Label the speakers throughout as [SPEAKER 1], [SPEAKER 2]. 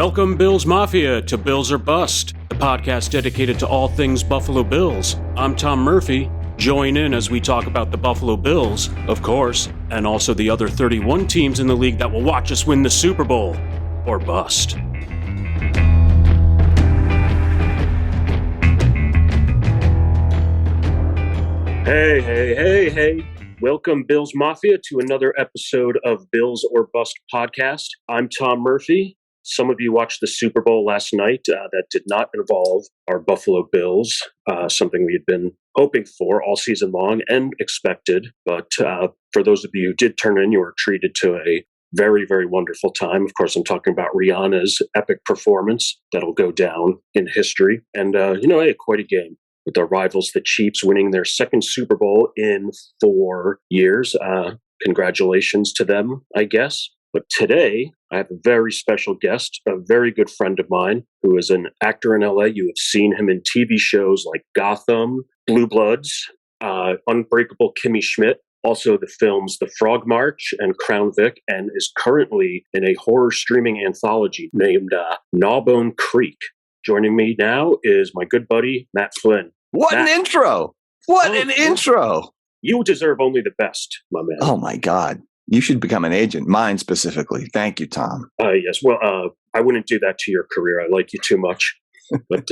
[SPEAKER 1] Welcome, Bills Mafia, to Bills or Bust, the podcast dedicated to all things Buffalo Bills. I'm Tom Murphy. Join in as we talk about the Buffalo Bills, of course, and also the other 31 teams in the league that will watch us win the Super Bowl or bust. Hey. Welcome, Bills Mafia, to another episode of Bills or Bust podcast. I'm Tom Murphy. Some of you watched the Super Bowl last night. That did not involve our Buffalo Bills, something we had been hoping for all season long and expected. But for those of you who did turn in, you were treated to a very, very wonderful time. Of course, I'm talking about Rihanna's epic performance that'll go down in history. And, quite a game, with their rivals, the Chiefs, winning their second Super Bowl in 4 years. Congratulations to them, I guess. But today, I have a very special guest, a very good friend of mine, who is an actor in LA. You have seen him in TV shows like Gotham, Blue Bloods, Unbreakable Kimmy Schmidt, also the films The Frog March and Crown Vic, and is currently in a horror streaming anthology named Gnawbone Creek. Joining me now is my good buddy, Matt Flynn.
[SPEAKER 2] What an intro! What an intro!
[SPEAKER 1] You deserve only the best, my man.
[SPEAKER 2] Oh, my God. You should become an agent, mine specifically. Thank you, Tom.
[SPEAKER 1] Yes. Well, I wouldn't do that to your career. I like you too much. But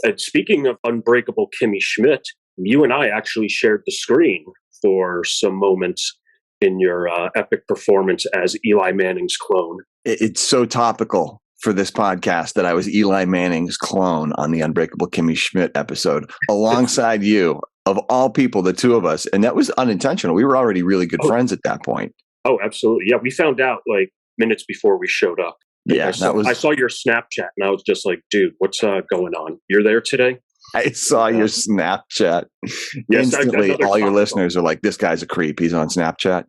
[SPEAKER 1] and speaking of Unbreakable Kimmy Schmidt, you and I actually shared the screen for some moments in your epic performance as Eli Manning's clone.
[SPEAKER 2] It's so topical for this podcast that I was Eli Manning's clone on the Unbreakable Kimmy Schmidt episode alongside you. Of all people, the two of us, and that was unintentional. We were already really good friends at that point.
[SPEAKER 1] Oh, absolutely. Yeah, we found out like minutes before we showed up.
[SPEAKER 2] Yeah,
[SPEAKER 1] I saw your Snapchat and I was just like, dude, what's going on? You're there today?
[SPEAKER 2] I saw your Snapchat.
[SPEAKER 1] Yes,
[SPEAKER 2] instantly, all your listeners are like, this guy's a creep. He's on Snapchat.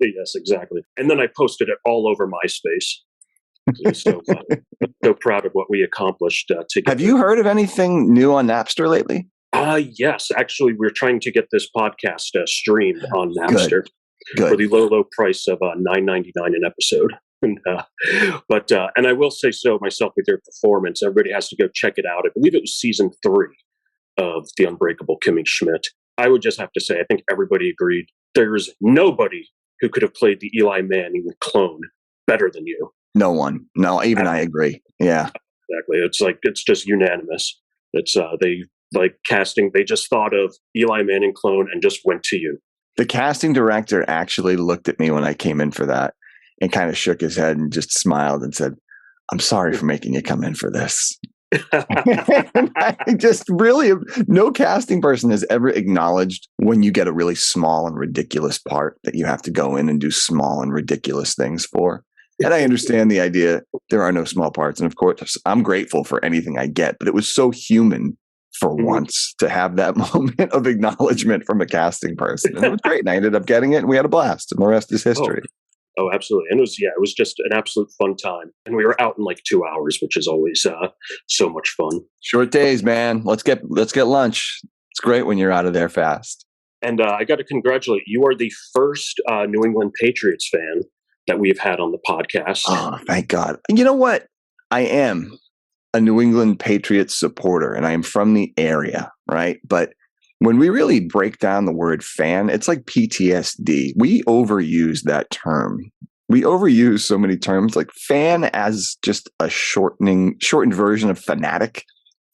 [SPEAKER 1] Yes, exactly. And then I posted it all over MySpace. So proud of what we accomplished together.
[SPEAKER 2] Have you heard of anything new on Napster lately?
[SPEAKER 1] Yes. Actually, we're trying to get this podcast streamed on Napster
[SPEAKER 2] Good.
[SPEAKER 1] for the low price of $9.99 an episode. And I will say so myself with your performance. Everybody has to go check it out. I believe it was season 3 of The Unbreakable Kimmy Schmidt. I would just have to say, I think everybody agreed there's nobody who could have played the Eli Manning clone better than you.
[SPEAKER 2] No one. No, even I agree. Yeah.
[SPEAKER 1] Exactly. It's just unanimous. It's casting. They just thought of Eli Manning clone and just went to you.
[SPEAKER 2] The casting director actually looked at me when I came in for that and kind of shook his head and just smiled and said, I'm sorry for making you come in for this. I just really, no casting person has ever acknowledged when you get a really small and ridiculous part that you have to go in and do small and ridiculous things for. And I understand the idea. There are no small parts. And of course, I'm grateful for anything I get, but it was so human for once to have that moment of acknowledgement from a casting person. And it was great. And I ended up getting it and we had a blast and the rest is history.
[SPEAKER 1] Oh, absolutely. And it was just an absolute fun time. And we were out in like 2 hours, which is always so much fun.
[SPEAKER 2] Short days, man. Let's get lunch. It's great when you're out of there fast.
[SPEAKER 1] And I got to congratulate you. You are the first New England Patriots fan that we've had on the podcast.
[SPEAKER 2] Oh, thank God. And you know what? I am a New England Patriots supporter and I am from the area, right? But when we really break down the word fan, it's like PTSD. We overuse that term. We overuse so many terms like fan as just a shortened version of fanatic.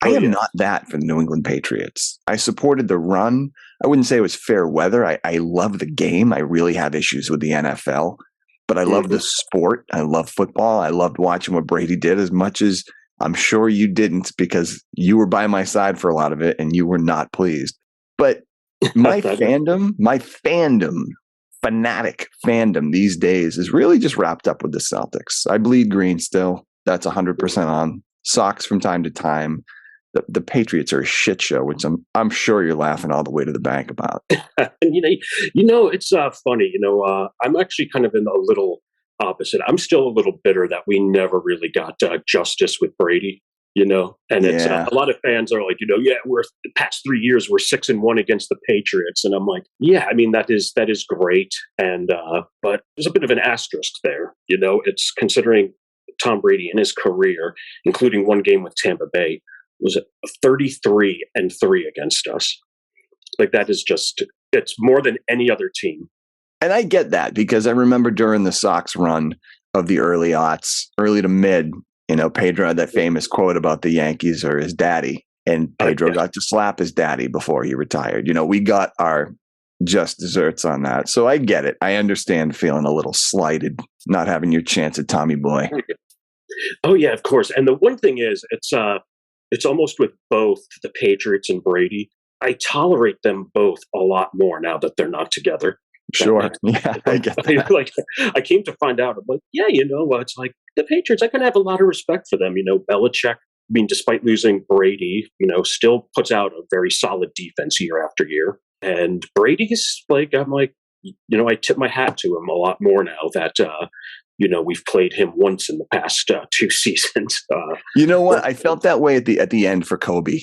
[SPEAKER 2] I am not that for the New England Patriots. I supported the run. I wouldn't say it was fair weather. I love the game. I really have issues with the NFL, but I love the sport. I love football. I loved watching what Brady did as much as I'm sure you didn't because you were by my side for a lot of it and you were not pleased. But my fanatic fandom these days is really just wrapped up with the Celtics. I bleed green still. That's 100% on. Sox from time to time. The Patriots are a shit show, which I'm sure you're laughing all the way to the bank about.
[SPEAKER 1] And it's funny. I'm actually kind of in a little opposite. I'm still a little bitter that we never really got justice with Brady. And it's a lot of fans are like, we're the past 3 years we're 6-1 against the Patriots, and I'm like, yeah, I mean that is great, and but there's a bit of an asterisk there. It's considering Tom Brady in his career, including one game with Tampa Bay, was 33-3 against us. Like that is just, it's more than any other team.
[SPEAKER 2] And I get that because I remember during the Sox run of the early aughts, early to mid, Pedro had that famous quote about the Yankees or his daddy, and Pedro got to slap his daddy before he retired. We got our just desserts on that. So I get it. I understand feeling a little slighted, not having your chance at Tommy Boy.
[SPEAKER 1] Oh yeah, of course. And the one thing is, it's almost with both the Patriots and Brady. I tolerate them both a lot more now that they're not together.
[SPEAKER 2] Sure. Yeah, I get that.
[SPEAKER 1] Like, I came to find out, I'm like, yeah, it's like the Patriots, I can have a lot of respect for them. Belichick, despite losing Brady, still puts out a very solid defense year after year. And Brady's like, I'm like, I tip my hat to him a lot more now that, we've played him once in the past 2 seasons.
[SPEAKER 2] You know what? I felt that way at the end for Kobe.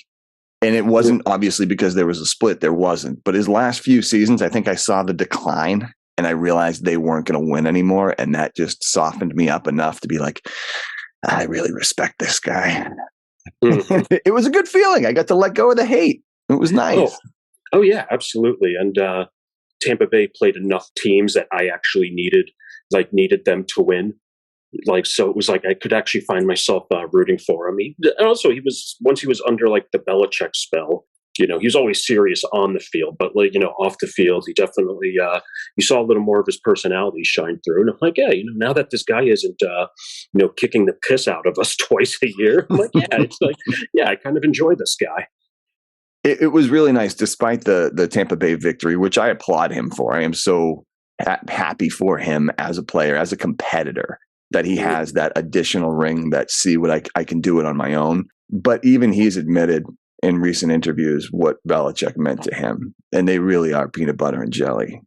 [SPEAKER 2] And it wasn't obviously because there was a split. There wasn't. But his last few seasons, I think I saw the decline and I realized they weren't going to win anymore. And that just softened me up enough to be like, I really respect this guy. Mm-hmm. It was a good feeling. I got to let go of the hate. It was nice.
[SPEAKER 1] Oh yeah, absolutely. And Tampa Bay played enough teams that I actually needed them to win. So it was like I could actually find myself rooting for him. Once he was under like the Belichick spell, he was always serious on the field, but off the field, he definitely you saw a little more of his personality shine through. And I'm like, yeah, now that this guy isn't kicking the piss out of us twice a year, I'm like, yeah, it's like, yeah, I kind of enjoy this guy.
[SPEAKER 2] It was really nice, despite the Tampa Bay victory, which I applaud him for. I am so happy for him as a player, as a competitor, that he has that additional ring that see what I can do it on my own. But even he's admitted in recent interviews what Belichick meant to him. And they really are peanut butter and jelly.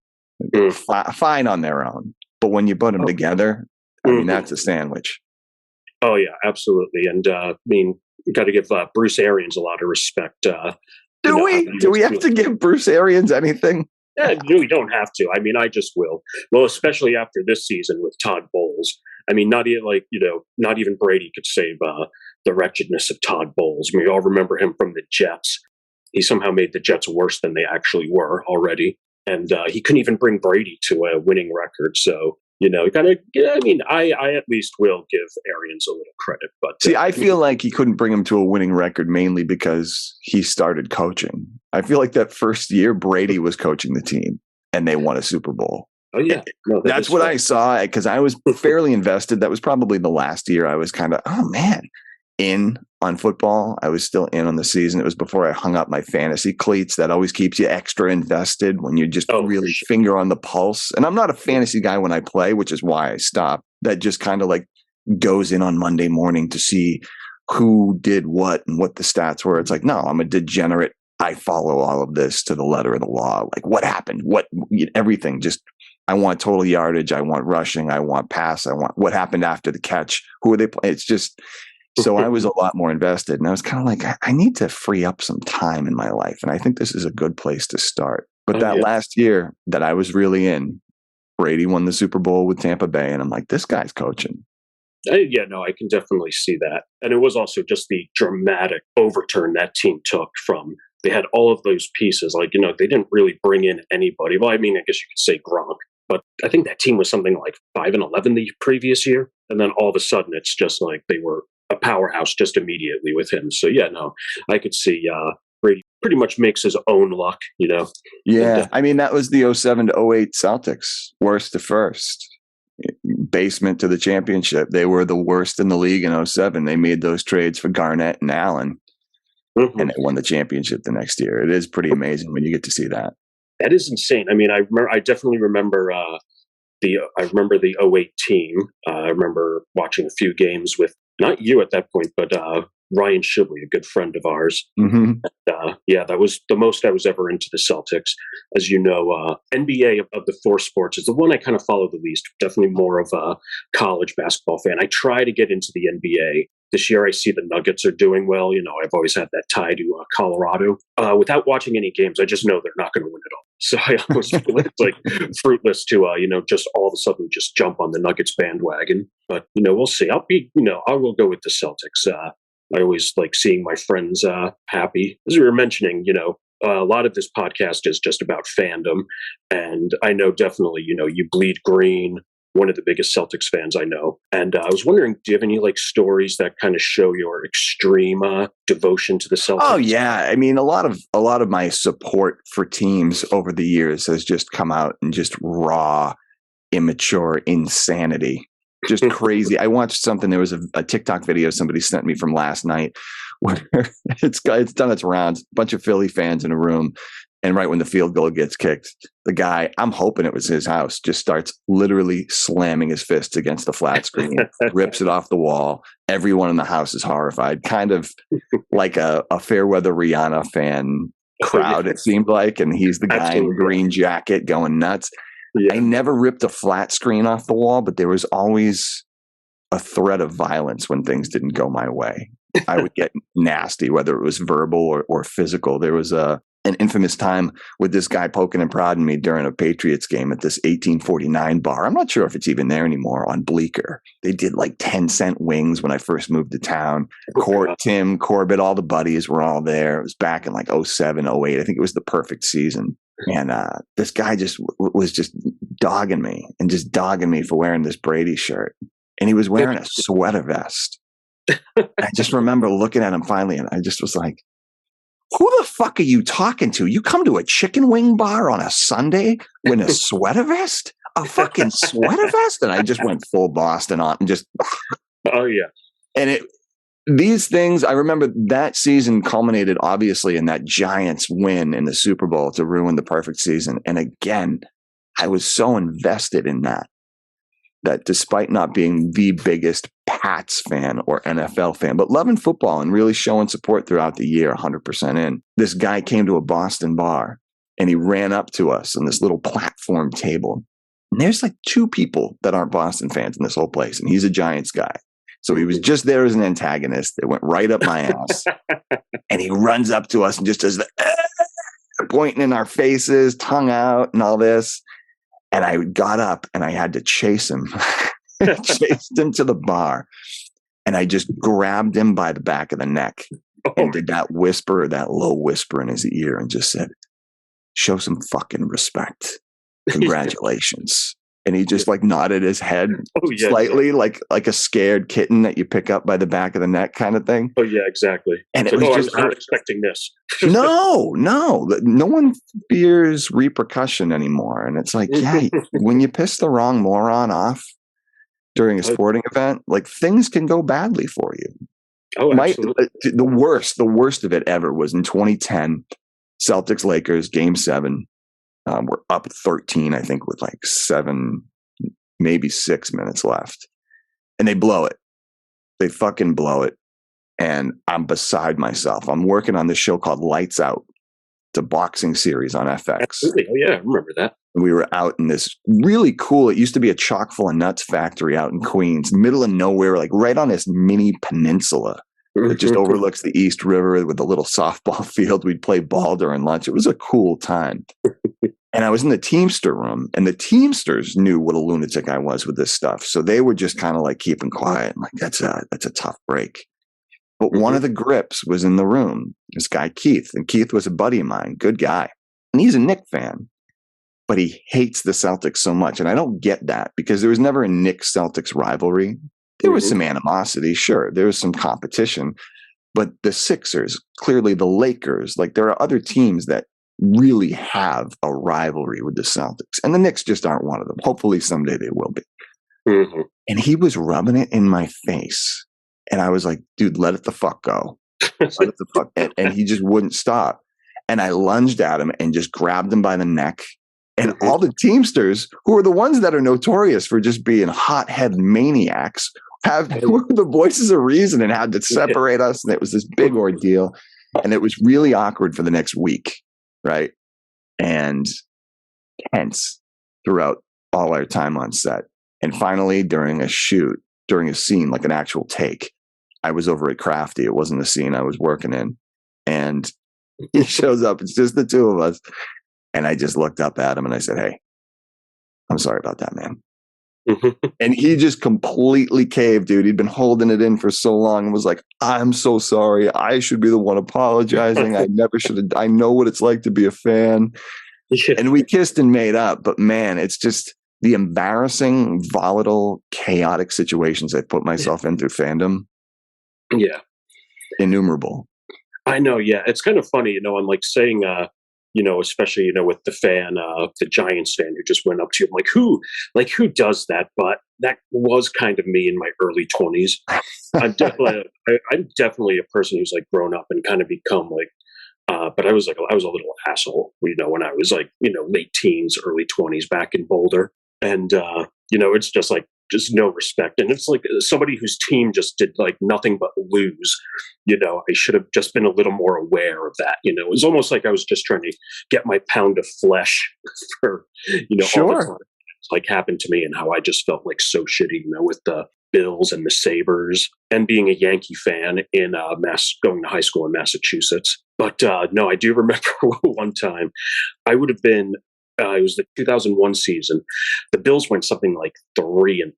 [SPEAKER 2] Fine on their own. But when you put them together, that's a sandwich.
[SPEAKER 1] Oh, yeah, absolutely. And got to give Bruce Arians a lot of respect.
[SPEAKER 2] Do we have to give Bruce Arians anything?
[SPEAKER 1] Yeah, we don't have to. I just will. Well, especially after this season with Todd Bowles. Not even Brady could save the wretchedness of Todd Bowles. We all remember him from the Jets. He somehow made the Jets worse than they actually were already. And he couldn't even bring Brady to a winning record. So, I at least will give Arians a little credit. But
[SPEAKER 2] see, I feel like he couldn't bring him to a winning record mainly because he started coaching. I feel like that first year Brady was coaching the team and they won a Super Bowl.
[SPEAKER 1] Oh, yeah. No,
[SPEAKER 2] that's what I saw because I was fairly invested. That was probably the last year I was kind of, in on football. I was still in on the season. It was before I hung up my fantasy cleats. That always keeps you extra invested when you're just really finger on the pulse. And I'm not a fantasy guy when I play, which is why I stopped. That just kind of like goes in on Monday morning to see who did what and what the stats were. It's like, no, I'm a degenerate. I follow all of this to the letter of the law. Like what happened? Everything just, I want total yardage. I want rushing. I want pass. I want what happened after the catch. Who are they playing? It's just, so I was a lot more invested. And I was kind of like, I need to free up some time in my life. And I think this is a good place to start. But last year that I was really in, Brady won the Super Bowl with Tampa Bay. And I'm like, this guy's coaching.
[SPEAKER 1] I can definitely see that. And it was also just the dramatic overturn that team took from, they had all of those pieces. Like, they didn't really bring in anybody. Well, I guess you could say Gronk. But I think that team was something like 5-11 the previous year. And then all of a sudden, it's just like they were a powerhouse just immediately with him. So, I could see Brady pretty much makes his own luck,
[SPEAKER 2] Yeah, that was the 07 to 08 Celtics, worst to first. Basement to the championship. They were the worst in the league in 07. They made those trades for Garnett and Allen, and they won the championship the next year. It is pretty amazing when you get to see that.
[SPEAKER 1] That is insane. I definitely remember the 08 team. I remember watching a few games with, not you at that point, but Ryan Shibley, a good friend of ours. Mm-hmm. And, that was the most I was ever into the Celtics. As you know, NBA of the 4 sports is the one I kind of follow the least. Definitely more of a college basketball fan. I try to get into the NBA This year, I see the Nuggets are doing well. I've always had that tie to Colorado. Without watching any games, I just know they're not going to win it all. So I almost feel it's like fruitless to, just all of a sudden just jump on the Nuggets bandwagon. But, we'll see. I will go with the Celtics. I always like seeing my friends happy. As we were mentioning, a lot of this podcast is just about fandom. And I know definitely, you bleed green, one of the biggest Celtics fans I know. And I was wondering, do you have any stories that kind of show your extreme devotion to the Celtics?
[SPEAKER 2] Oh yeah, I mean a lot of my support for teams over the years has just come out in just raw, immature insanity, just crazy. I watched something. There was a TikTok video somebody sent me from last night where it's done its rounds. A bunch of Philly fans in a room. And right when the field goal gets kicked, the guy, I'm hoping it was his house, just starts literally slamming his fists against the flat screen, rips it off the wall. Everyone in the house is horrified, kind of like a Fairweather Rihanna fan crowd, it seemed like. And he's the guy in the green jacket going nuts. Yeah. I never ripped a flat screen off the wall, but there was always a threat of violence when things didn't go my way. I would get nasty, whether it was verbal or physical. There was an infamous time with this guy poking and prodding me during a Patriots game at this 1849 bar. I'm not sure if it's even there anymore on Bleecker. They did like 10-cent wings when I first moved to town. Tim, Corbett, all the buddies were all there. It was back in like 07, 08. I think it was the perfect season. And this guy was just dogging me for wearing this Brady shirt. And he was wearing a sweater vest. I just remember looking at him finally, and I just was like, who the fuck are you talking to? You come to a chicken wing bar on a Sunday in a sweater vest? A fucking sweater vest? And I just went full Boston on and just...
[SPEAKER 1] Oh, yeah.
[SPEAKER 2] And these things, I remember that season culminated obviously in that Giants win in the Super Bowl to ruin the perfect season. And again, I was so invested in that despite not being the biggest Pats fan or NFL fan, but loving football and really showing support throughout the year, 100% in, this guy came to a Boston bar and he ran up to us on this little platform table. And there's like two people that aren't Boston fans in this whole place. And he's a Giants guy. So he was just there as an antagonist. It went right up my ass. And he runs up to us and just does the pointing in our faces, tongue out and all this. And I got up and I had to chase him, chased him to the bar. And I just grabbed him by the back of the neck and did that low whisper in his ear and just said, show some fucking respect. Congratulations. And he just like nodded his head slightly, like a scared kitten that you pick up by the back of the neck kind of thing.
[SPEAKER 1] Oh, yeah, exactly.
[SPEAKER 2] And it was
[SPEAKER 1] I
[SPEAKER 2] just
[SPEAKER 1] was not expecting this.
[SPEAKER 2] No one fears repercussion anymore. And it's like, yeah, when you piss the wrong moron off during a sporting event, like things can go badly for you.
[SPEAKER 1] Oh, absolutely.
[SPEAKER 2] The worst of it ever was in 2010, Celtics Lakers game 7. We're up 13, I think, with like 7, maybe 6 minutes left. And they blow it. They fucking blow it. And I'm beside myself. I'm working on this show called Lights Out. It's a boxing series on FX.
[SPEAKER 1] Absolutely. Oh, yeah, I remember that.
[SPEAKER 2] We were out in this really cool, it used to be a chock full of nuts factory out in Queens, middle of nowhere, like right on this mini peninsula. It just overlooks the East River with a little softball field. We'd play ball during lunch. It was a cool time. And I was in the Teamster room, and the Teamsters knew what a lunatic I was with this stuff. So they were just kind of like keeping quiet. I'm like, that's a tough break. But one of the grips was in the room, this guy, Keith. And Keith was a buddy of mine, good guy. And he's a Knicks fan, but he hates the Celtics so much. And I don't get that because there was never a Knicks-Celtics rivalry. There was some animosity, sure. There was some competition. But the Sixers, clearly the Lakers, like there are other teams that really have a rivalry with the Celtics. And the Knicks just aren't one of them. Hopefully someday they will be. And he was rubbing it in my face. And I was like, dude, let it the fuck go. Let it the fuck. And he just wouldn't stop. And I lunged at him and just grabbed him by the neck. And all the Teamsters, who are the ones that are notorious for just being hothead maniacs, were the voices of reason and had to separate us. And it was this big ordeal. And it was really awkward for the next week. Right. And tense throughout all our time on set. And finally, during a scene, like an actual take, I was over at Crafty. It wasn't the scene I was working in. And he shows up. It's just the two of us. And I just looked up at him and I said, "Hey, I'm sorry about that, man." And he just completely caved, dude. He'd been holding it in for so long and was like, "I'm so sorry. I should be the one apologizing. I never should have. I know what it's like to be a fan." And we kissed and made up. But man, it's just the embarrassing, volatile, chaotic situations I put myself in through fandom.
[SPEAKER 1] Yeah.
[SPEAKER 2] Innumerable.
[SPEAKER 1] I know. Yeah. It's kind of funny, I'm like saying, especially, with the fan, the Giants fan who just went up to you. I'm like, who does that? But that was kind of me in my early 20s. I'm definitely a person who's like grown up and kind of become like, but I was a little asshole, when I was like, late teens, early 20s back in Boulder. And, it's just like, just no respect. And it's like somebody whose team just did like nothing but lose, I should have just been a little more aware of that. It was almost like I was just trying to get my pound of flesh for,
[SPEAKER 2] Sure.
[SPEAKER 1] all the time it's like happened to me and how I just felt like so shitty, with the Bills and the Sabres and being a Yankee fan in going to high school in Massachusetts. But no, I do remember one time I would have been, it was the 2001 season. The Bills went something like 3-13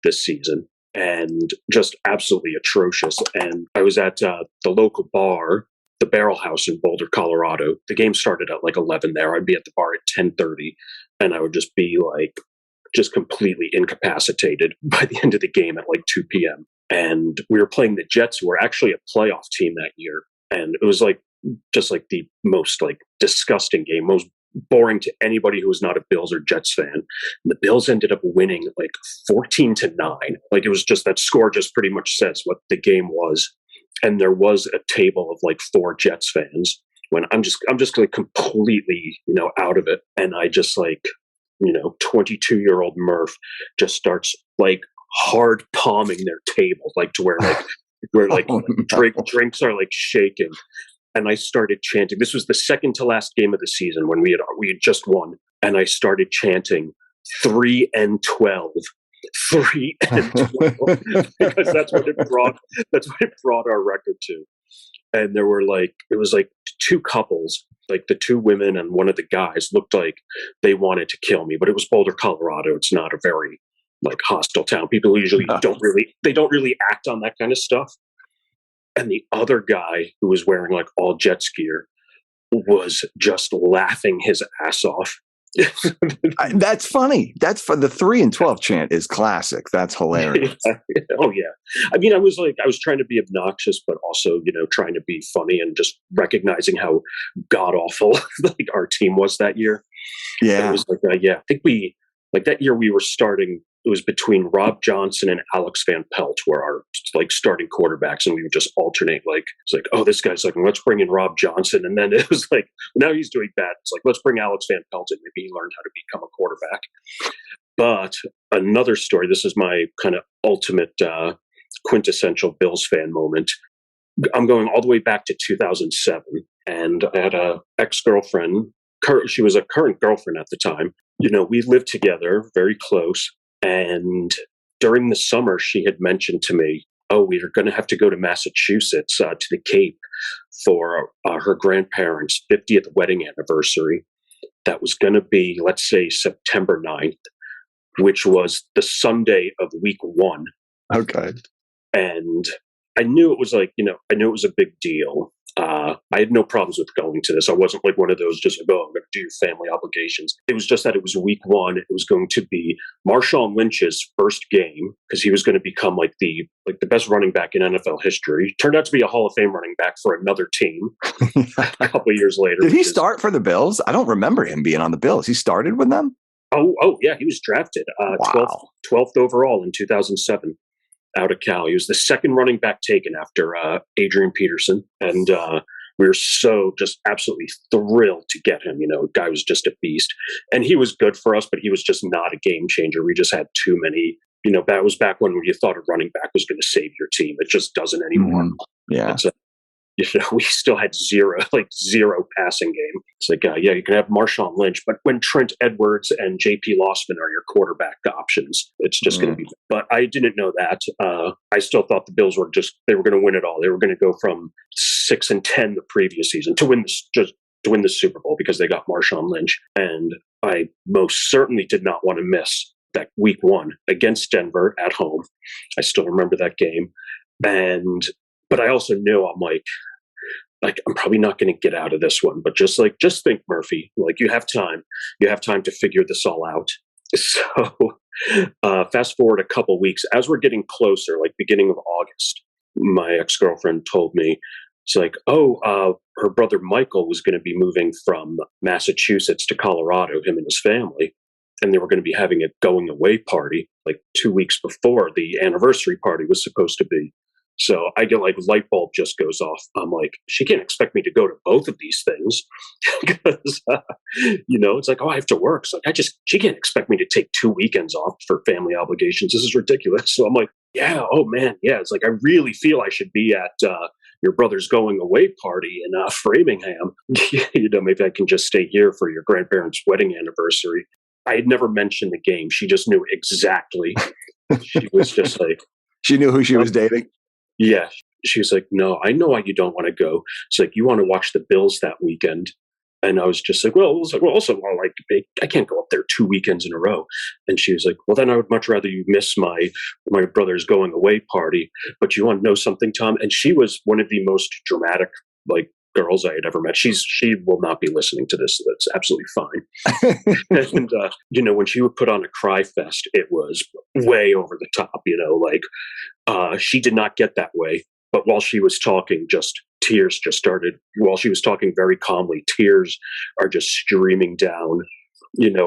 [SPEAKER 1] this season and just absolutely atrocious. And I was at the local bar, the Barrel House in Boulder, Colorado. The game started at like 11 there. I'd be at the bar at 10:30 and I would just be like, just completely incapacitated by the end of the game at like 2 p.m. And we were playing the Jets, who were actually a playoff team that year. And it was like, just like the most like disgusting game, most boring to anybody who was not a Bills or Jets fan. And the Bills ended up winning like 14-9. Like it was just, that score just pretty much says what the game was. And there was a table of like 4 Jets fans when I'm just like completely, out of it. And I just like, 22-year-old Murph just starts like hard palming their table, like to where drinks are like shaking. And I started chanting. This was the second to last game of the season when we had just won. And I started chanting 3-12. 3-12. Because that's what it brought our record to. And there were like, it was like 2 couples, like the 2 women and one of the guys looked like they wanted to kill me, but it was Boulder, Colorado. It's not a very like hostile town. People usually don't really act on that kind of stuff. And the other guy who was wearing like all Jets gear was just laughing his ass off.
[SPEAKER 2] That's funny. That's for the 3-12 chant is classic. That's hilarious.
[SPEAKER 1] Oh yeah. I mean, I was trying to be obnoxious, but also, trying to be funny and just recognizing how god awful like our team was that year.
[SPEAKER 2] Yeah.
[SPEAKER 1] It was like, I think that year we were starting. It was between Rob Johnson and Alex Van Pelt were our like starting quarterbacks, and we would just alternate. Like it's like, oh, this guy's like, let's bring in Rob Johnson, and then it was like, now he's doing bad. It's like, let's bring Alex Van Pelt in. Maybe he learned how to become a quarterback. But another story. This is my kind of ultimate quintessential Bills fan moment. I'm going all the way back to 2007, and I had a ex-girlfriend. She was a current girlfriend at the time. We lived together, very close. And during the summer, she had mentioned to me, oh, we are going to have to go to Massachusetts, to the Cape for her grandparents' 50th wedding anniversary. That was going to be, let's say, September 9th, which was the Sunday of week 1.
[SPEAKER 2] Okay.
[SPEAKER 1] And I knew it was like, I knew it was a big deal. I had no problems with going to this. I wasn't like one of those just like, oh, I'm going to do your family obligations. It was just that it was week 1. It was going to be Marshawn Lynch's first game because he was going to become like the best running back in NFL history. Turned out to be a Hall of Fame running back for another team a couple of years later.
[SPEAKER 2] Did he start for the Bills? I don't remember him being on the Bills. He started with them?
[SPEAKER 1] Oh yeah. He was drafted 12th overall in 2007. Out of Cal. He was the second running back taken after Adrian Peterson. And we were so just absolutely thrilled to get him. The guy was just a beast. And he was good for us, but he was just not a game changer. We just had too many, that was back when you thought a running back was going to save your team. It just doesn't anymore.
[SPEAKER 2] Yeah.
[SPEAKER 1] we still had zero passing game. It's like, yeah, you can have Marshawn Lynch, but when Trent Edwards and J.P. Lossman are your quarterback options, it's just going to be. But I didn't know that. I still thought the Bills they were going to win it all. They were going to go from 6-10 the previous season to win the Super Bowl because they got Marshawn Lynch, and I most certainly did not want to miss that week 1 against Denver at home. I still remember that game, but I also knew I'm like I'm probably not going to get out of this one. But just think, Murphy, like you have time to figure this all out. So fast forward a couple weeks as we're getting closer, like beginning of August, my ex-girlfriend told me, it's like, her brother Michael was going to be moving from Massachusetts to Colorado, him and his family, and they were going to be having a going away party like 2 weeks before the anniversary party was supposed to be. So I get like light bulb just goes off. I'm like, she can't expect me to go to both of these things because, it's like, I have to work. So she can't expect me to take 2 weekends off for family obligations. This is ridiculous. So I'm like, yeah, oh man. Yeah. It's like, I really feel I should be at, your brother's going away party in Framingham. Maybe I can just stay here for your grandparents' wedding anniversary. I had never mentioned the game. She just knew exactly. She was just like,
[SPEAKER 2] she knew who she was dating.
[SPEAKER 1] Yeah. She was like, no, I know why you don't want to go. It's like, you want to watch the Bills that weekend. And I was just like, I can't go up there 2 weekends in a row. And she was like, well, then I would much rather you miss my brother's going away party. But you want to know something, Tom? And she was one of the most dramatic, girls I had ever met. She will not be listening to this. So that's absolutely fine. And, when she would put on a cry fest, it was way over the top, she did not get that way. But while she was talking, tears just started. While she was talking very calmly, tears are just streaming down,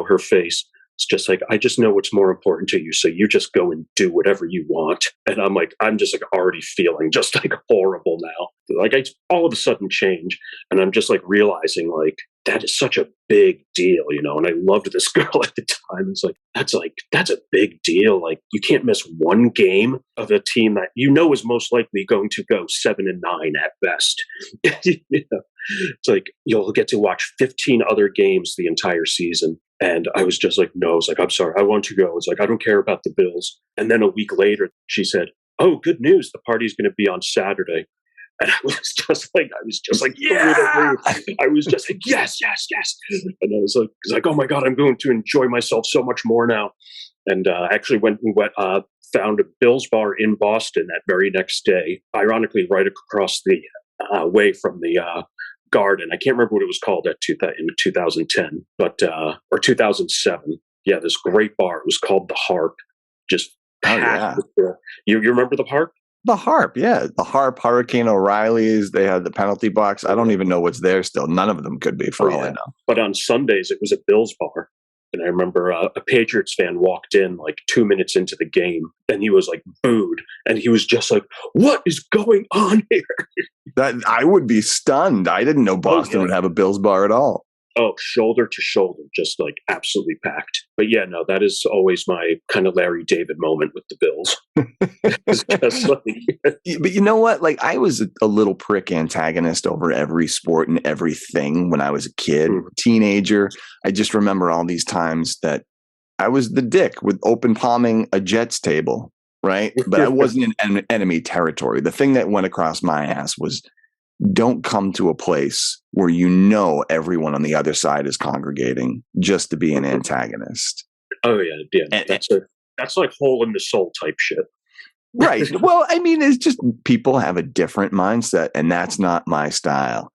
[SPEAKER 1] her face. It's just like, I just know what's more important to you. So you just go and do whatever you want. And I'm just already feeling just horrible now. I all of a sudden change. And I'm just realizing that is such a big deal, and I loved this girl at the time. It's that's a big deal. You can't miss one game of a team that is most likely going to go 7-9 at best. It's like you'll get to watch 15 other games the entire season. And I was just like, no, it's I'm sorry, I want to go. It's I don't care about the Bills. And then a week later, she said, oh, good news. The party's going to be on Saturday. And I was just like, yeah. I was just like, yes. And I was like, oh my God, I'm going to enjoy myself so much more now. And I actually went and found a Bills bar in Boston that very next day, ironically, right across the way from the Garden. I can't remember what it was called in 2010, but or 2007. Yeah, this great bar. It was called the Harp. Just packed. You remember the Harp?
[SPEAKER 2] The Harp, yeah. The Harp, Hurricane O'Reilly's, they had the penalty box. I don't even know what's there still. None of them could be, for all I know.
[SPEAKER 1] But on Sundays, it was a Bills bar. And I remember a Patriots fan walked in 2 minutes into the game, and he was booed. And he was just like, what is going on here?
[SPEAKER 2] That I would be stunned. I didn't know Boston would have a Bills bar at all.
[SPEAKER 1] Oh, shoulder to shoulder, just absolutely packed. But yeah, no, that is always my kind of Larry David moment with the Bills. It's just
[SPEAKER 2] But you know what? I was a little prick antagonist over every sport and everything when I was a kid, teenager. I just remember all these times that I was the dick with open palming a Jets table, right? But I wasn't in enemy territory. The thing that went across my ass was, don't come to a place where everyone on the other side is congregating just to be an antagonist.
[SPEAKER 1] Oh yeah. That's hole in the soul type shit.
[SPEAKER 2] Right. Well, I mean, it's just people have a different mindset, and that's not my style.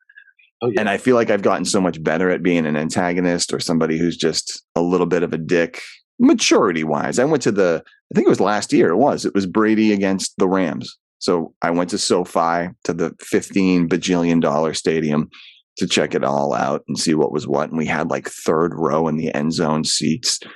[SPEAKER 2] Oh, yeah. And I feel like I've gotten so much better at being an antagonist or somebody who's just a little bit of a dick, maturity wise. I went to I think it was last year. It was Brady against the Rams. So I went to SoFi, to the $15 bajillion stadium, to check it all out and see what was what. And we had third row in the end zone seats. It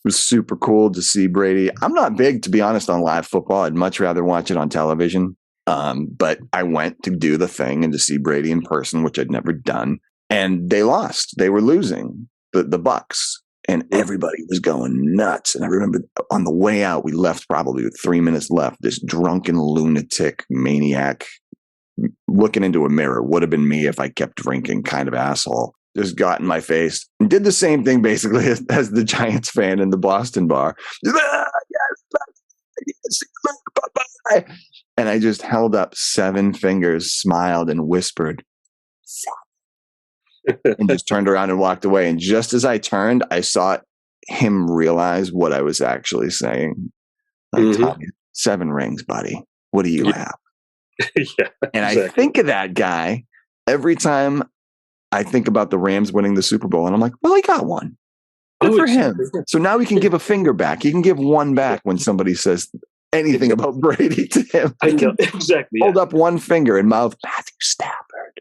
[SPEAKER 2] was super cool to see Brady. I'm not big, to be honest, on live football. I'd much rather watch it on television. But I went to do the thing and to see Brady in person, which I'd never done. And they lost. They were losing, the Bucks. And everybody was going nuts. And I remember on the way out, we left probably with 3 minutes left. This drunken lunatic maniac looking into a mirror. Would have been me if I kept drinking, kind of asshole. Just got in my face and did the same thing basically as the Giants fan in the Boston bar. And I just held up 7 fingers, smiled, and whispered, and just turned around and walked away. And just as I turned, I saw him realize what I was actually saying. Like, Tommy, 7 rings, buddy. What do you have?
[SPEAKER 1] Yeah,
[SPEAKER 2] and
[SPEAKER 1] exactly.
[SPEAKER 2] I think of that guy every time I think about the Rams winning the Super Bowl. And I'm like, well, he got one. Good for him. So now he can give a finger back. He can give one back when somebody says anything about Brady to him.
[SPEAKER 1] I know, exactly.
[SPEAKER 2] Hold up one finger and mouth Matthew Stafford.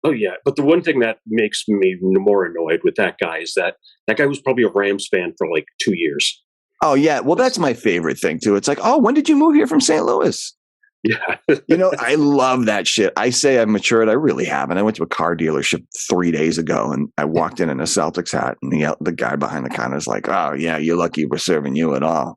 [SPEAKER 1] Oh, yeah. But the one thing that makes me more annoyed with that guy is that guy was probably a Rams fan for like 2 years.
[SPEAKER 2] Oh, yeah. Well, that's my favorite thing, too. It's like, oh, when did you move here from St. Louis?
[SPEAKER 1] Yeah.
[SPEAKER 2] I love that shit. I say I've matured. I really haven't. I went to a car dealership 3 days ago and I walked in a Celtics hat and the guy behind the counter is like, oh, yeah, you're lucky we're serving you at all.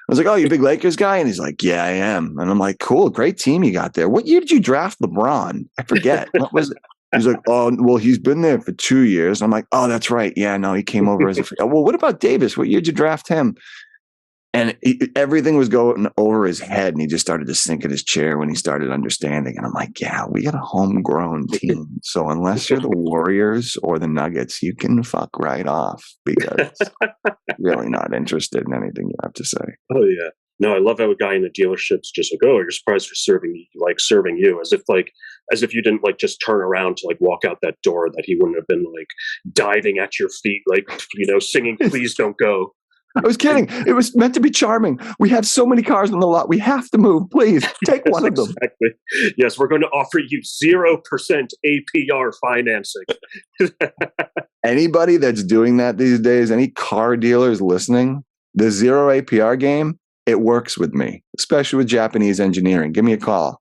[SPEAKER 2] I was like, oh, you a big Lakers guy? And he's like, yeah, I am. And I'm like, cool, great team you got there. What year did you draft LeBron? I forget. What was it? He's like, oh, well, he's been there for 2 years. I'm like, oh, that's right. Yeah, no, he came over as a free. Well, what about Davis? What year did you draft him? And everything was going over his head, and he just started to sink in his chair when he started understanding. And I'm like, yeah, we got a homegrown team. So unless you're the Warriors or the Nuggets, you can fuck right off because really not interested in anything you have to say.
[SPEAKER 1] Oh, yeah. No, I love how a guy in the dealership's just like, oh, you're surprised for serving you, as if you didn't like just turn around to like walk out that door, that he wouldn't have been like diving at your feet, like, singing, please don't go.
[SPEAKER 2] I was kidding. It was meant to be charming. We have so many cars on the lot. We have to move. Please take one of them.
[SPEAKER 1] Exactly. Yes, we're going to offer you 0% APR financing.
[SPEAKER 2] Anybody that's doing that these days, any car dealers listening, the 0 APR game, it works with me, especially with Japanese engineering. Give me a call.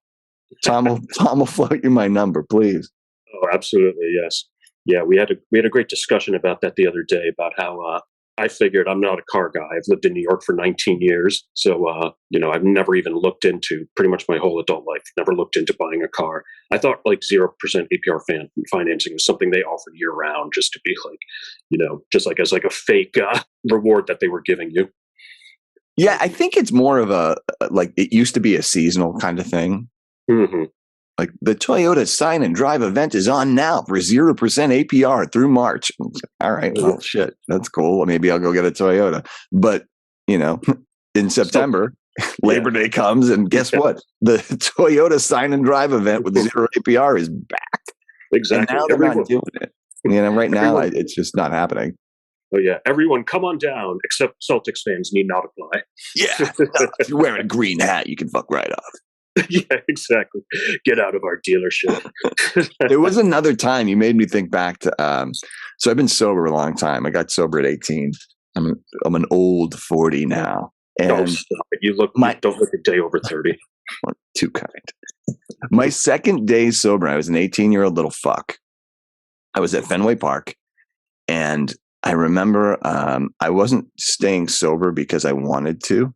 [SPEAKER 2] Tom will float you my number, please.
[SPEAKER 1] Oh, absolutely. Yes. Yeah. We had a great discussion about that the other day, about how, I figured I'm not a car guy. I've lived in New York for 19 years. So, I've never even looked into, pretty much my whole adult life, never looked into buying a car. I thought like 0% APR financing was something they offered year round, just to be like, just like as like a fake reward that they were giving you.
[SPEAKER 2] Yeah, I think it's more of like it used to be a seasonal kind of thing.
[SPEAKER 1] Mm-hmm.
[SPEAKER 2] Like the Toyota sign and drive event is on now for 0% APR through March. All right, well, shit, that's cool. Maybe I'll go get a Toyota. But, in September, Labor Day comes, and guess what? The Toyota sign and drive event with 0 APR is back.
[SPEAKER 1] Exactly.
[SPEAKER 2] And now they're not doing it. Right now, it's just not happening.
[SPEAKER 1] Oh, yeah. Everyone come on down, except Celtics fans need not apply.
[SPEAKER 2] Yeah. No, if you're wearing a green hat, you can fuck right off.
[SPEAKER 1] Yeah, exactly. Get out of our dealership.
[SPEAKER 2] There was another time you made me think back to. So I've been sober a long time. I got sober at 18. I'm an old 40 now. And
[SPEAKER 1] don't stop it. You don't look a day over 30.
[SPEAKER 2] Too kind. My second day sober, I was an 18-year-old little fuck. I was at Fenway Park, and I remember I wasn't staying sober because I wanted to.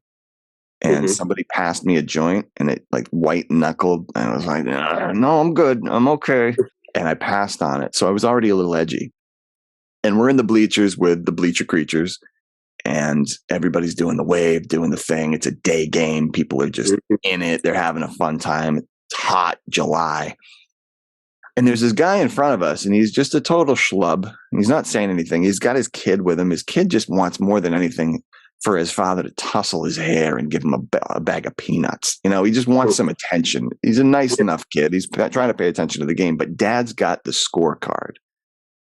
[SPEAKER 2] And somebody passed me a joint, and it like white knuckled. And I was like, no, I'm good. I'm okay. And I passed on it. So I was already a little edgy. And we're in the bleachers with the bleacher creatures, and everybody's doing the wave, doing the thing. It's a day game. People are just in it. They're having a fun time. It's hot July. And there's this guy in front of us, and he's just a total schlub. He's not saying anything. He's got his kid with him. His kid just wants more than anything for his father to tussle his hair and give him a bag of peanuts. He just wants some attention. He's a nice enough kid. He's trying to pay attention to the game, but dad's got the scorecard.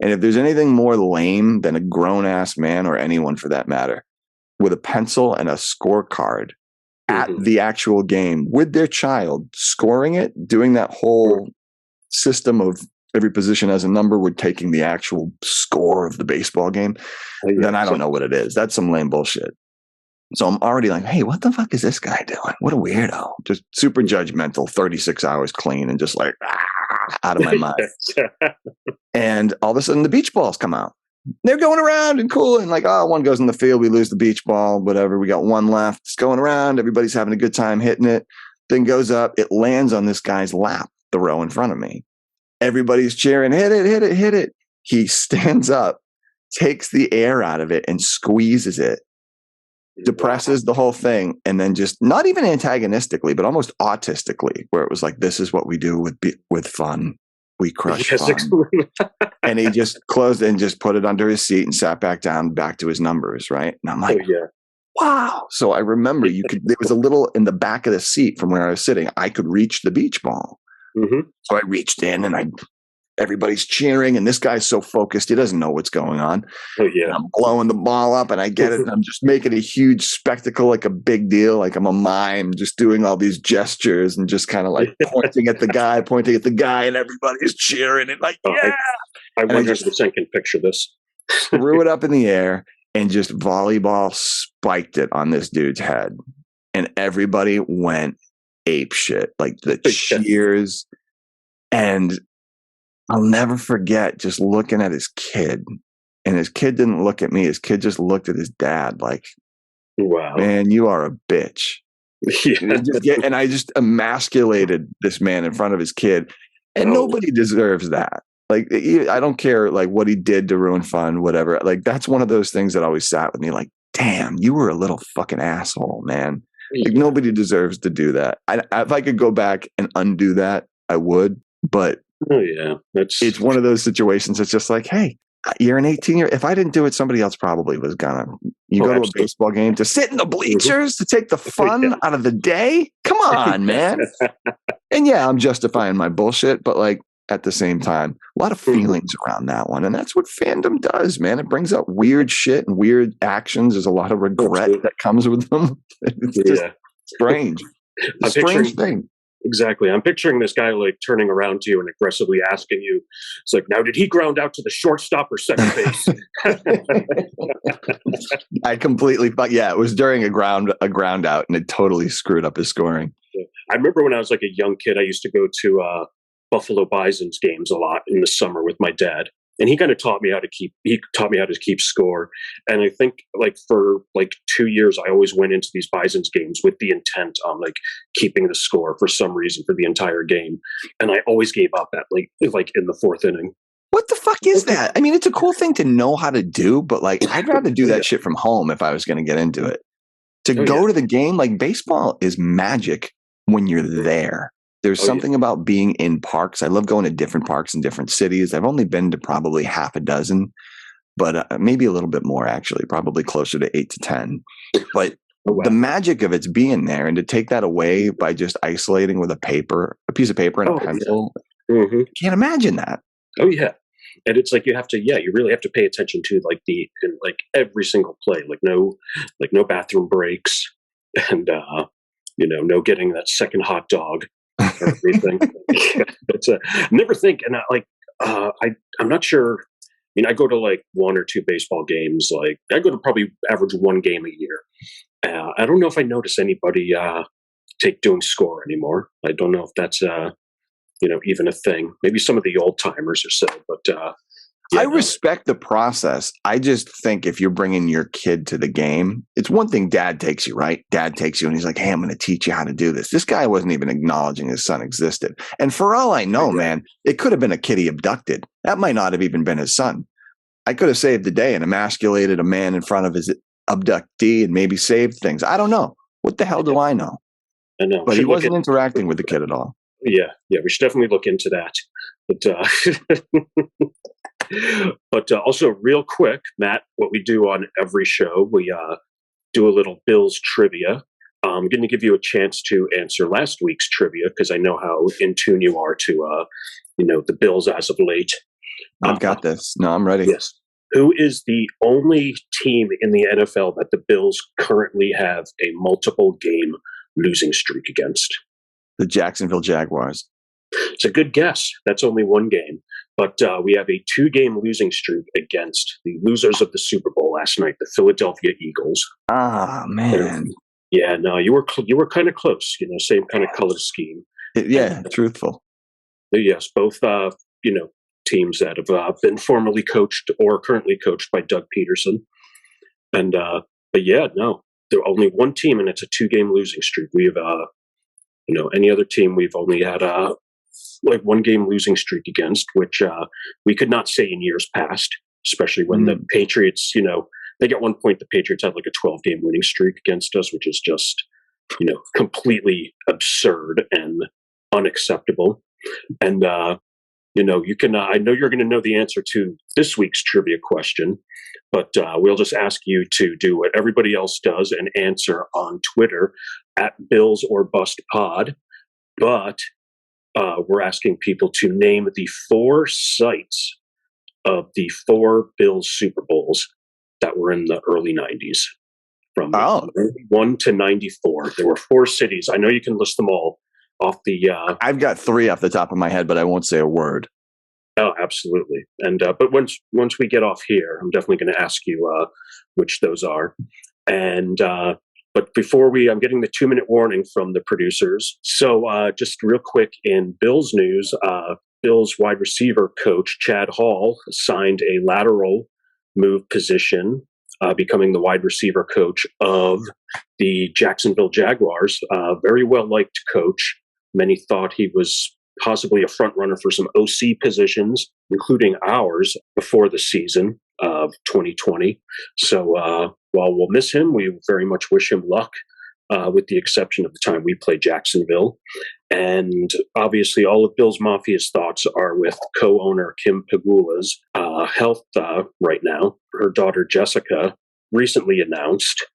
[SPEAKER 2] And if there's anything more lame than a grown-ass man, or anyone for that matter, with a pencil and a scorecard at the actual game with their child, scoring it, doing that whole system of every position has a number, we're taking the actual score of the baseball game, then I don't know what it is. That's some lame bullshit. So I'm already like, hey, what the fuck is this guy doing? What a weirdo. Just super judgmental, 36 hours clean, and just like, out of my mind. And all of a sudden the beach balls come out. They're going around and cool. And like, one goes in the field. We lose the beach ball, whatever. We got one left. It's going around. Everybody's having a good time hitting it. Thing goes up. It lands on this guy's lap. the row in front of me. Everybody's cheering, hit it, hit it, hit it. He stands up, takes the air out of it and squeezes it, depresses the whole thing, and then just not even antagonistically, but almost autistically, where it was like, this is what we do with fun. We crush fun. And he just closed it and just put it under his seat and sat back down, back to his numbers, right? And I'm like, wow. So I remember there was a little in the back of the seat from where I was sitting, I could reach the beach ball. Mm-hmm. So I reached in and everybody's cheering, and this guy's so focused, he doesn't know what's going on. And I'm blowing the ball up, and I get it, and I'm just making a huge spectacle, like a big deal, like I'm a mime, just doing all these gestures and just kind of like pointing at the guy, and everybody's cheering and like, yeah.
[SPEAKER 1] I 100% can picture this.
[SPEAKER 2] Threw it up in the air and just volleyball spiked it on this dude's head, and everybody went ape shit, like the cheers. And I'll never forget just looking at his kid, and his kid didn't look at me. His kid just looked at his dad like, wow, man, you are a bitch. And I just emasculated this man in front of his kid, and nobody deserves that. Like, I don't care like what he did to ruin fun, whatever. Like, that's one of those things that always sat with me like, damn, you were a little fucking asshole, man. Like, nobody deserves to do that. If I could go back and undo that, I would, but it's one of those situations that's just like, hey, you're an 18-year. If I didn't do it, somebody else probably was gonna. You go to a baseball game to sit in the bleachers to take the fun out of the day? Come on, man. And I'm justifying my bullshit, but like at the same time, a lot of feelings around that one. And that's what fandom does, man. It brings out weird shit and weird actions. There's a lot of regret that comes with them. It's just strange. It's a strange thing.
[SPEAKER 1] Exactly. I'm picturing this guy like turning around to you and aggressively asking you, it's like, now did he ground out to the shortstop or second base?
[SPEAKER 2] I completely thought, it was during a ground out, and it totally screwed up his scoring.
[SPEAKER 1] I remember when I was like a young kid, I used to go to Buffalo Bison's games a lot in the summer with my dad. And he kind of taught me how to keep score. And I think like for like 2 years, I always went into these Bison's games with the intent on like keeping the score for some reason for the entire game. And I always gave up at like in the fourth inning.
[SPEAKER 2] What the fuck is that? I mean, it's a cool thing to know how to do, but like, I'd rather do that shit from home if I was going to get into it. To go to the game, like baseball is magic when you're there. There's something about being in parks. I love going to different parks in different cities. I've only been to probably half a dozen, but maybe a little bit more, actually, probably closer to 8 to 10. But the magic of it's being there, and to take that away by just isolating with a piece of paper and a pencil. I can't imagine that.
[SPEAKER 1] Oh, yeah. And it's like you really have to pay attention to like every single play, like no bathroom breaks, and no getting that second hot dog. Everything. But never think, and I'm not sure. I mean, I go to like 1 or 2 baseball games. Like I go to probably average 1 game a year. I don't know if I notice anybody doing score anymore. I don't know if that's even a thing. Maybe some of the old timers or so, but
[SPEAKER 2] I respect the process. I just think if you're bringing your kid to the game, it's one thing dad takes you, right? Dad takes you and he's like, hey, I'm going to teach you how to do this. This guy wasn't even acknowledging his son existed. And for all I know, man, it could have been a kid he abducted. That might not have even been his son. I could have saved the day and emasculated a man in front of his abductee and maybe saved things. I don't know. What the hell do I know?
[SPEAKER 1] I know.
[SPEAKER 2] But he wasn't interacting with the kid at all.
[SPEAKER 1] Yeah, we should definitely look into that. But also, real quick, Matt, what we do on every show, we do a little Bills trivia. I'm going to give you a chance to answer last week's trivia because I know how in tune you are to, the Bills as of late.
[SPEAKER 2] I've got this. No, I'm ready.
[SPEAKER 1] Yes. Who is the only team in the NFL that the Bills currently have a multiple game losing streak against?
[SPEAKER 2] The Jacksonville Jaguars.
[SPEAKER 1] It's a good guess. That's only 1 game. But we have a 2-game losing streak against the losers of the Super Bowl last night, the Philadelphia Eagles.
[SPEAKER 2] Ah, man.
[SPEAKER 1] You were kind of close. Same kind of color scheme.
[SPEAKER 2] Truthful.
[SPEAKER 1] Yes, both teams that have been formerly coached or currently coached by Doug Peterson. And they're only 1 team, and it's a 2-game losing streak. We have any other team, we've only had like 1-game losing streak against, which we could not say in years past, especially when the Patriots, they get 1 point. The Patriots had like a 12-game winning streak against us, which is just, completely absurd and unacceptable. And, you can, I know you're going to know the answer to this week's trivia question, but we'll just ask you to do what everybody else does and answer on Twitter at Bills or Bust Pod. But we're asking people to name the 4 sites of the 4 Bills Super Bowls that were in the early 90s. From 1 to 94. There were 4 cities. I know you can list them all off the...
[SPEAKER 2] I've got 3 off the top of my head, but I won't say a word.
[SPEAKER 1] Oh, absolutely. And but once we get off here, I'm definitely going to ask you which those are. And but before I'm getting the 2-minute warning from the producers. So just real quick in Bills news, Bills wide receiver coach Chad Hall signed a lateral move position, becoming the wide receiver coach of the Jacksonville Jaguars. Very well-liked coach. Many thought he was possibly a front runner for some OC positions, including ours, before the season of 2020. So while we'll miss him, we very much wish him luck, with the exception of the time we played Jacksonville. And obviously all of Bills Mafia's thoughts are with co-owner Kim Pegula's health right now. Her daughter Jessica recently announced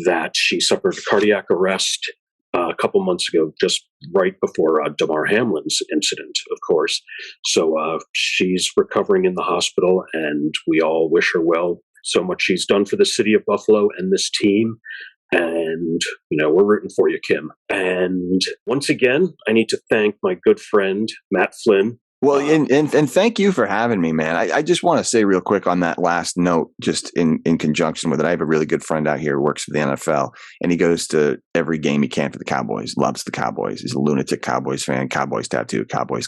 [SPEAKER 1] that she suffered cardiac arrest a couple months ago, just right before Damar Hamlin's incident, of course. So she's recovering in the hospital, and we all wish her well. So much she's done for the city of Buffalo and this team. And, we're rooting for you, Kim. And once again, I need to thank my good friend, Matt Flynn.
[SPEAKER 2] Well, and thank you for having me, man. I just want to say real quick on that last note, just in conjunction with it, I have a really good friend out here who works for the NFL, and he goes to every game he can for the Cowboys, loves the Cowboys. He's a lunatic Cowboys fan, Cowboys tattoo, Cowboys.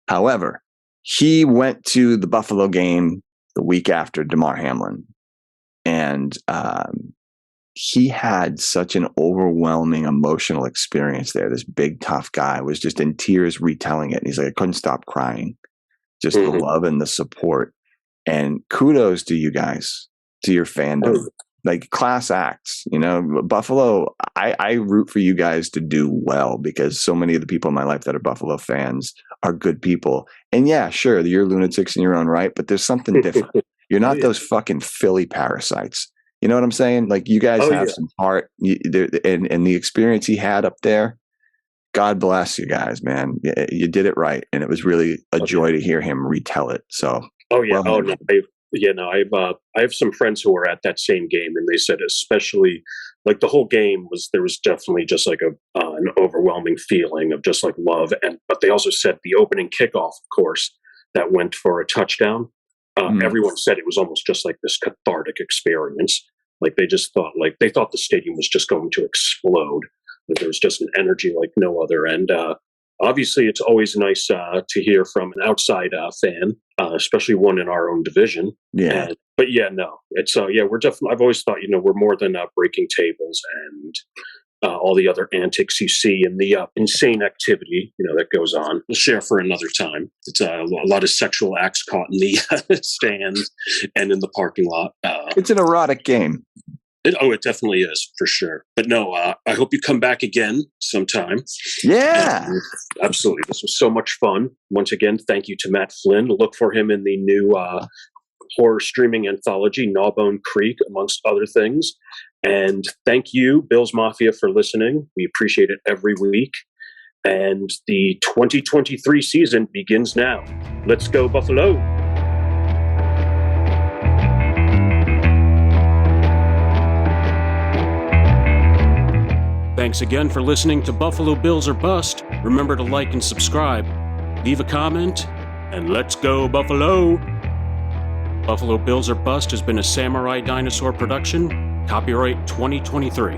[SPEAKER 2] However, he went to the Buffalo game the week after Damar Hamlin, and he had such an overwhelming emotional experience there. This big, tough guy was just in tears retelling it. And he's like, I couldn't stop crying. Just the love and the support. And kudos to you guys, to your fandom. Like class acts, Buffalo, I root for you guys to do well, because so many of the people in my life that are Buffalo fans are good people. And yeah, sure, you're lunatics in your own right, but there's something different. You're not those fucking Philly parasites. You know what I'm saying? Like, you guys have some heart, and the experience he had up there. God bless you guys, man. You did it right, and it was really a joy to hear him retell it. So, I have some friends who were at that same game, and they said, especially like the whole game there was definitely just like an overwhelming feeling of just like love, but they also said the opening kickoff, of course, that went for a touchdown. Everyone said it was almost just like this cathartic experience. Like they just thought, they thought the stadium was just going to explode. Like there was just an energy like no other. And obviously, it's always nice to hear from an outside fan, especially one in our own division. Yeah.
[SPEAKER 1] It's we're definitely. I've always thought, we're more than breaking tables and all the other antics you see and the insane activity, that goes on. We'll share for another time. It's a lot of sexual acts caught in the stands and in the parking lot.
[SPEAKER 2] It's an erotic game.
[SPEAKER 1] It definitely is, for sure. But no, I hope you come back again sometime.
[SPEAKER 2] Yeah.
[SPEAKER 1] And absolutely. This was so much fun. Once again, thank you to Matt Flynn. Look for him in the new horror streaming anthology, Gnawbone Creek, amongst other things. And thank you, Bills Mafia, for listening. We appreciate it every week. And the 2023 season begins now. Let's go, Buffalo. Thanks again for listening to Buffalo Bills or Bust. Remember to like and subscribe, leave a comment, and let's go, Buffalo! Buffalo Bills or Bust has been a Samurai Dinosaur production. Copyright 2023.